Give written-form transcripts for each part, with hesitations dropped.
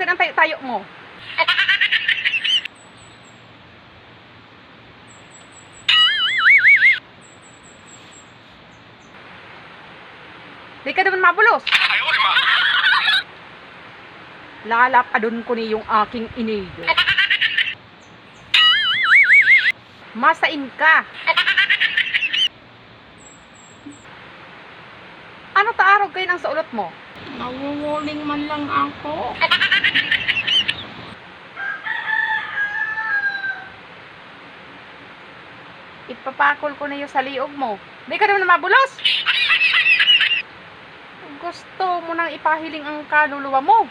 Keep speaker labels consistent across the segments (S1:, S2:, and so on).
S1: akin ang tayo-tayo mo. Di ka naman mabulos. Lalapadon ko ni yung aking iniyo. Masain ka. Ano taarog kayo ng saulot mo?
S2: Nawuwuling man lang ako.
S1: Ipapakol ko na yung sa liog mo. Di ka naman mabulos. Gusto mo nang ipahiling ang kaluluwa mo.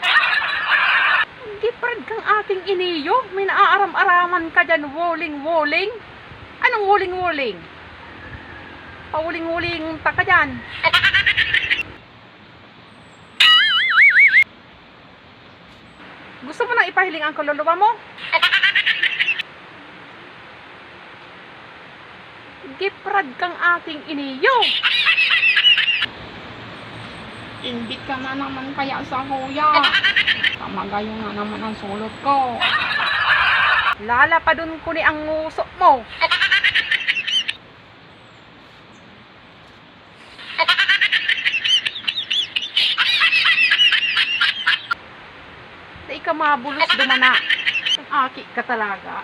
S1: Giprad kang aking iniyo. May naaaram-araman ka dyan, wuling-wuling. Anong wuling-wuling? Pauling-wuling ta ka dyan. Gusto mo nang ipahiling ang kaluluwa mo? Giprad kang aking iniyo.
S2: Imbit ka na naman kaya sa kuya. Kamagayo na naman ang sulot ko.
S1: Lalapadon ko ni ang nguso mo. Di ka mabulos dumana. Ang aki ka talaga.